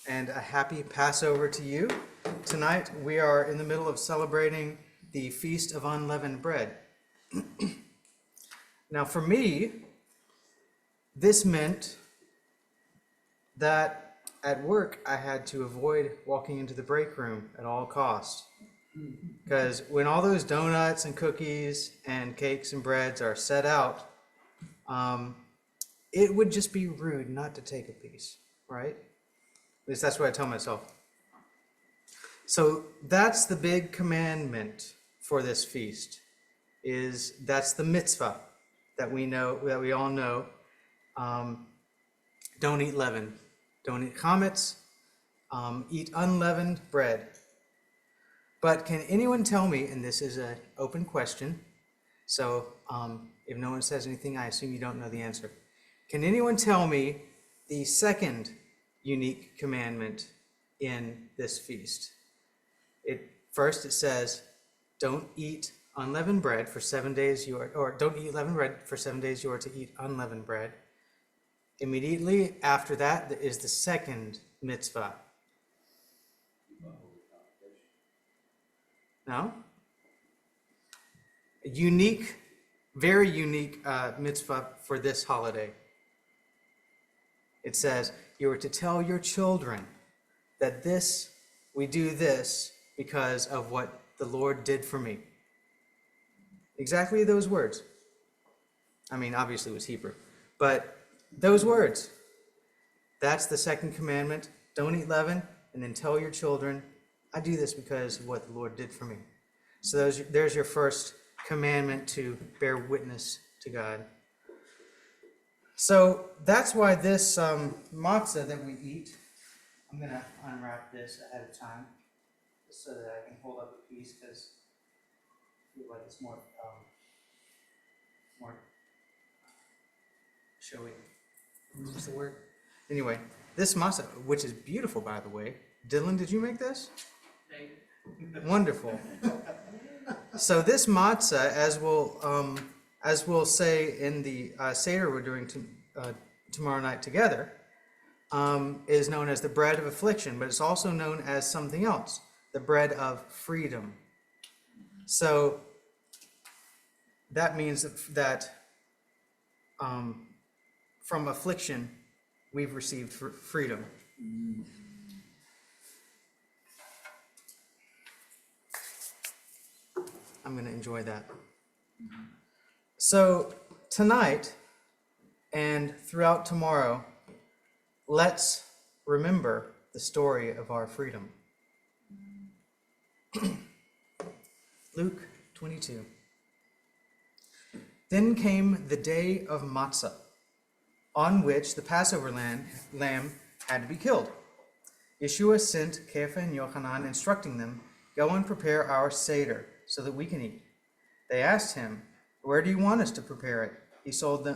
and a happy Passover to you. Tonight we are in the middle of celebrating the Feast of Unleavened Bread. Now for me, this meant that at work I had to avoid walking into the break room at all costs. Because when all those donuts and cookies and cakes and breads are set out, it would just be rude not to take a piece, right? At least that's what I tell myself. So that's the big commandment for this feast. That's the mitzvah that we know, that we all know. Don't eat leaven. Don't eat chametz. Eat unleavened bread. But can anyone tell me, and this is an open question, so if no one says anything, I assume you don't know the answer. Can anyone tell me the second unique commandment in this feast? First it says, don't eat unleavened bread for 7 days, or don't eat leavened bread for 7 days, you are to eat unleavened bread. Immediately after that is the second mitzvah. No? A unique, very unique mitzvah for this holiday. It says, you are to tell your children that we do this because of what the Lord did for me. Exactly those words. I mean, obviously it was Hebrew, but those words. That's the second commandment. Don't eat leaven, and then tell your children, I do this because of what the Lord did for me. So there's your first commandment, to bear witness to God. So that's why this matzah that we eat, I'm going to unwrap this ahead of time, just so that I can hold up a piece, because I feel like it's more showy. What's the word? Anyway, this matzah, which is beautiful, by the way. Dylan, did you make this? Wonderful. So this matzah, as we'll say in the Seder we're doing tomorrow night together, is known as the bread of affliction, but it's also known as something else, the bread of freedom. So that means that from affliction, we've received freedom. I'm going to enjoy that. So tonight and throughout tomorrow, let's remember the story of our freedom. Luke 22. Then came the day of matzah, on which the Passover lamb had to be killed. Yeshua sent Kepha and Yochanan, instructing them, go and prepare our Seder, so that we can eat. They asked him, where do you want us to prepare it?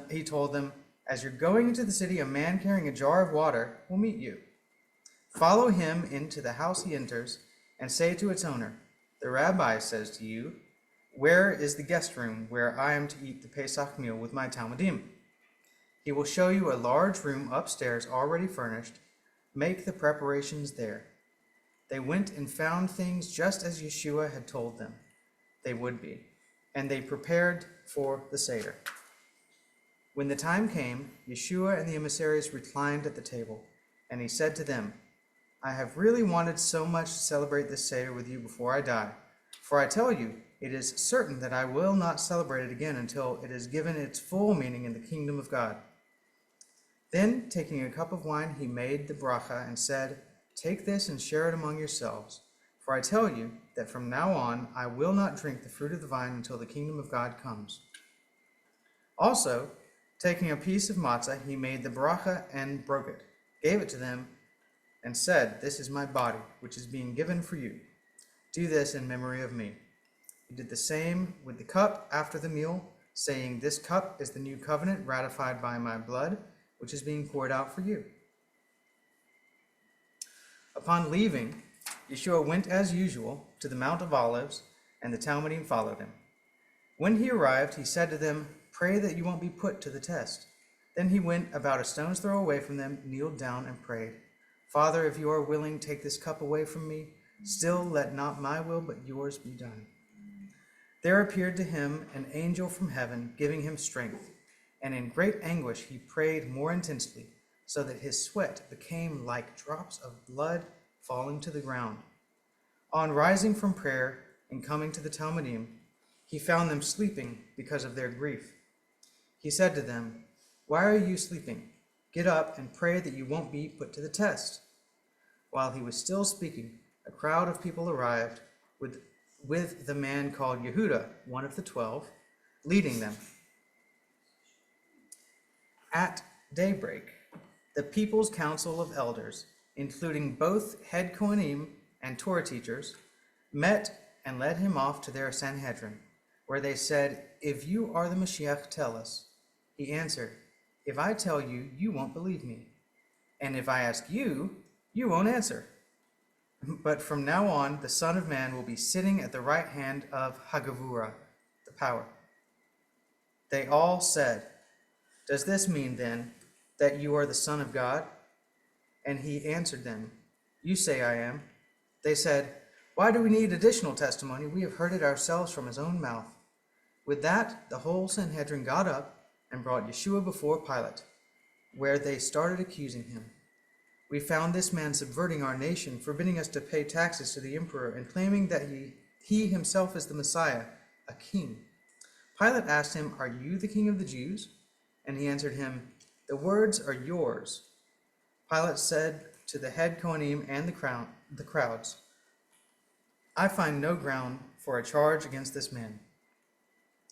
He told them, as you're going into the city, a man carrying a jar of water will meet you. Follow him into the house he enters, and say to its owner, the rabbi says to you, where is the guest room where I am to eat the Pesach meal with my Talmudim? He will show you a large room upstairs already furnished. Make the preparations there. They went and found things just as Yeshua had told them they would be, and they prepared for the Seder. When the time came, Yeshua and the emissaries reclined at the table, and he said to them, I have really wanted so much to celebrate this Seder with you before I die, for I tell you, it is certain that I will not celebrate it again until it is given its full meaning in the kingdom of God. Then, taking a cup of wine, he made the bracha and said, take this and share it among yourselves. For I tell you that from now on I will not drink the fruit of the vine until the kingdom of God comes. Also, taking a piece of matzah, he made the bracha and broke it, gave it to them, and said, this is my body, which is being given for you. Do this in memory of me. He did the same with the cup after the meal, saying, this cup is the new covenant ratified by my blood, which is being poured out for you. Upon leaving, Yeshua went as usual to the Mount of Olives, and the Talmudim followed him. When he arrived, he said to them, pray that you won't be put to the test. Then he went about a stone's throw away from them, kneeled down, and prayed, Father, if you are willing, take this cup away from me. Still, let not my will but yours be done. There appeared to him an angel from heaven, giving him strength. And in great anguish he prayed more intensely, so that his sweat became like drops of blood falling to the ground. On rising from prayer and coming to the Talmudim, he found them sleeping because of their grief. He said to them, "Why are you sleeping? Get up and pray that you won't be put to the test." While he was still speaking, a crowd of people arrived with the man called Yehuda, one of the 12, leading them. At daybreak, the people's council of elders, including both head Kohanim and Torah teachers, met and led him off to their Sanhedrin, where they said, "If you are the Mashiach, tell us." He answered, "If I tell you, you won't believe me. And if I ask you, you won't answer. But from now on, the Son of Man will be sitting at the right hand of Hagavura, the power." They all said, "Does this mean, then, that you are the Son of God?" And he answered them, "You say I am." They said, "Why do we need additional testimony? We have heard it ourselves from his own mouth." With that, the whole Sanhedrin got up and brought Yeshua before Pilate, where they started accusing him. "We found this man subverting our nation, forbidding us to pay taxes to the emperor, and claiming that he himself is the Messiah, a king." Pilate asked him, "Are you the king of the Jews?" And he answered him, "The words are yours." Pilate said to the head Kohanim and the crowds, "I find no ground for a charge against this man."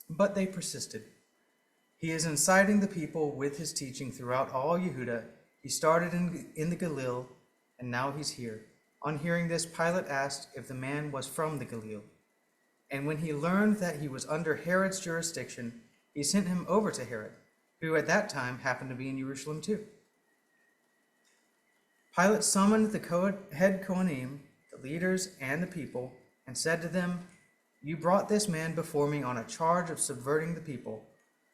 But they persisted. "He is inciting the people with his teaching throughout all Yehuda. He started in the Galil, and now he's here." On hearing this, Pilate asked if the man was from the Galil. And when he learned that he was under Herod's jurisdiction, he sent him over to Herod, who at that time happened to be in Jerusalem too. Pilate summoned the head Kohanim, the leaders, and the people, and said to them, "You brought this man before me on a charge of subverting the people.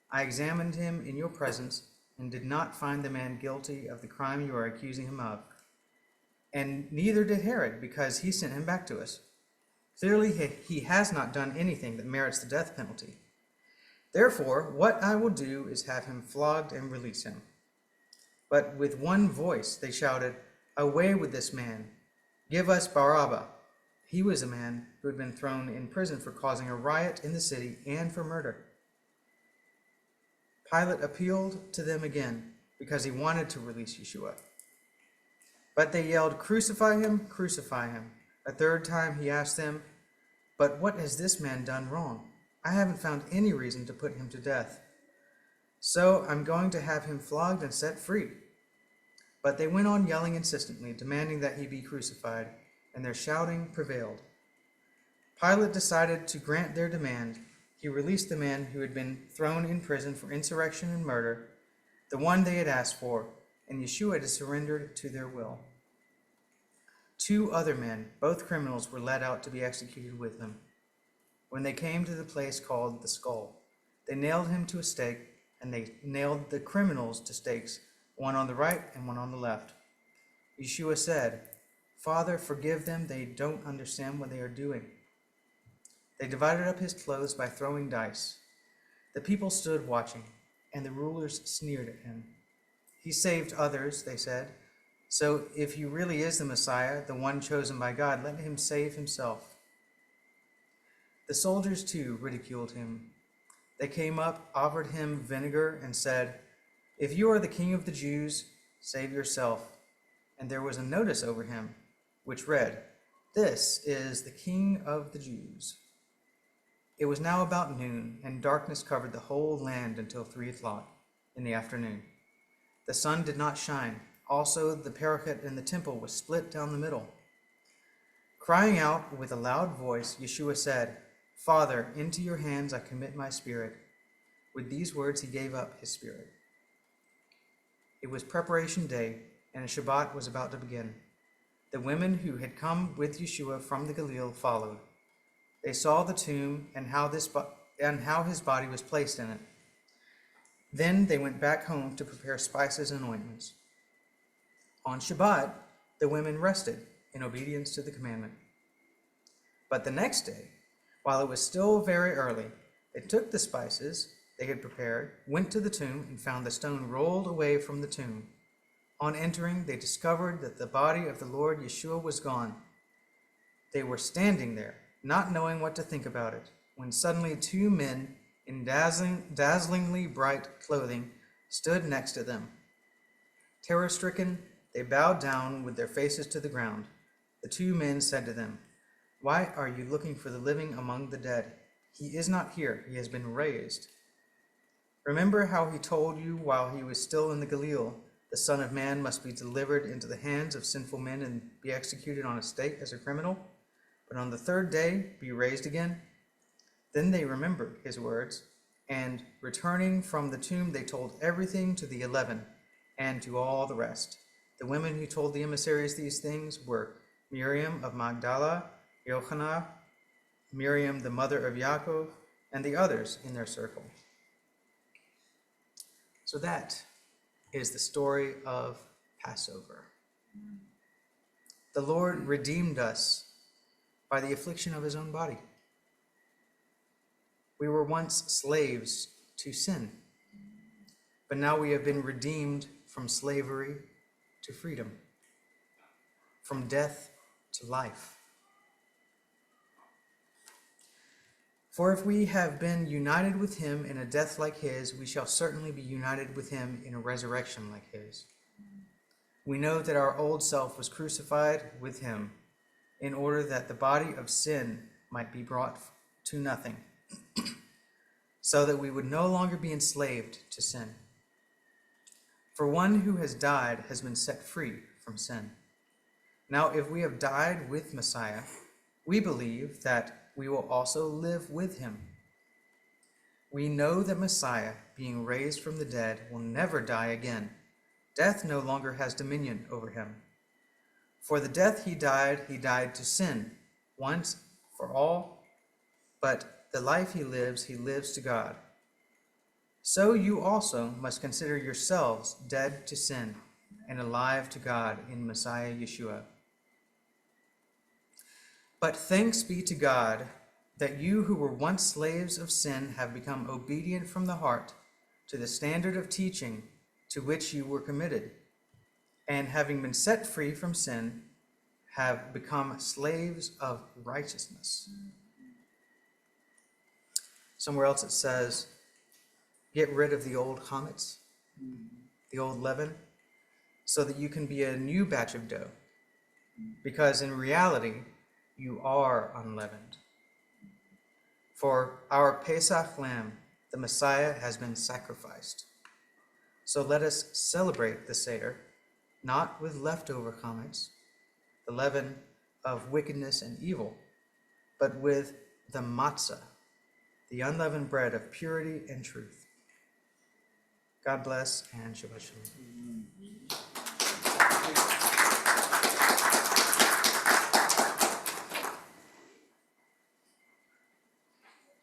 I examined him in your presence and did not find the man guilty of the crime you are accusing him of. And neither did Herod, because he sent him back to us. Clearly, he has not done anything that merits the death penalty. Therefore, what I will do is have him flogged and release him." But with one voice they shouted, "Away with this man! Give us Barabbas!" He was a man who had been thrown in prison for causing a riot in the city and for murder. Pilate appealed to them again because he wanted to release Yeshua. But they yelled, "Crucify him, crucify him." A third time he asked them, "But what has this man done wrong? I haven't found any reason to put him to death. So I'm going to have him flogged and set free." But they went on yelling insistently, demanding that he be crucified, and their shouting prevailed. Pilate decided to grant their demand. He released the man who had been thrown in prison for insurrection and murder, the one they had asked for, and Yeshua had surrendered to their will. 2 other men, both criminals, were led out to be executed with him. When they came to the place called the Skull, they nailed him to a stake, and they nailed the criminals to stakes, one on the right and one on the left. Yeshua said, "Father, forgive them. They don't understand what they are doing." They divided up his clothes by throwing dice. The people stood watching, and the rulers sneered at him. "He saved others," they said. "So if he really is the Messiah, the one chosen by God, let him save himself." The soldiers too ridiculed him. They came up, offered him vinegar, and said, "If you are the king of the Jews, save yourself." And there was a notice over him, which read, "This is the King of the Jews." It was now about noon, and darkness covered the whole land until 3 o'clock in the afternoon. The sun did not shine. Also, the parapet in the temple was split down the middle. Crying out with a loud voice, Yeshua said, "Father, into your hands I commit my spirit." With these words, he gave up his spirit. It was preparation day, and a Shabbat was about to begin. The women who had come with Yeshua from the Galil followed. They saw the tomb and how his body was placed in it. Then they went back home to prepare spices and ointments. On Shabbat, the women rested in obedience to the commandment. But the next day, while it was still very early, they took the spices they had prepared, went to the tomb, and found the stone rolled away from the tomb. On entering, they discovered that the body of the Lord Yeshua was gone. They were standing there, not knowing what to think about it, when suddenly two men in dazzlingly bright clothing stood next to them. Terror-stricken, they bowed down with their faces to the ground. The two men said to them, "Why are you looking for the living among the dead? He is not here, he has been raised. Remember how he told you while he was still in the Galilee, the Son of Man must be delivered into the hands of sinful men and be executed on a stake as a criminal, but on the third day be raised again?" Then they remembered his words, and returning from the tomb, they told everything to the 11 and to all the rest. The women who told the emissaries these things were Miriam of Magdala, Johanna, Miriam the mother of Yaakov, and the others in their circle. So that is the story of Passover. The Lord redeemed us by the affliction of his own body. We were once slaves to sin, but now we have been redeemed from slavery to freedom, from death to life. For if we have been united with him in a death like his, we shall certainly be united with him in a resurrection like his. We know that our old self was crucified with him in order that the body of sin might be brought to nothing, so that we would no longer be enslaved to sin. For one who has died has been set free from sin. Now, if we have died with Messiah, we believe that we will also live with him. We know that Messiah, being raised from the dead, will never die again. Death no longer has dominion over him. For the death he died to sin, once for all, but the life he lives to God. So you also must consider yourselves dead to sin and alive to God in Messiah Yeshua. But thanks be to God that you who were once slaves of sin have become obedient from the heart to the standard of teaching to which you were committed, and having been set free from sin, have become slaves of righteousness. Somewhere else it says, get rid of the old chametz, the old leaven, so that you can be a new batch of dough, because in reality, you are unleavened. For our Pesach lamb, the Messiah, has been sacrificed. So let us celebrate the Seder, not with leftover chametz, the leaven of wickedness and evil, but with the matzah, the unleavened bread of purity and truth. God bless and Shabbat Shalom.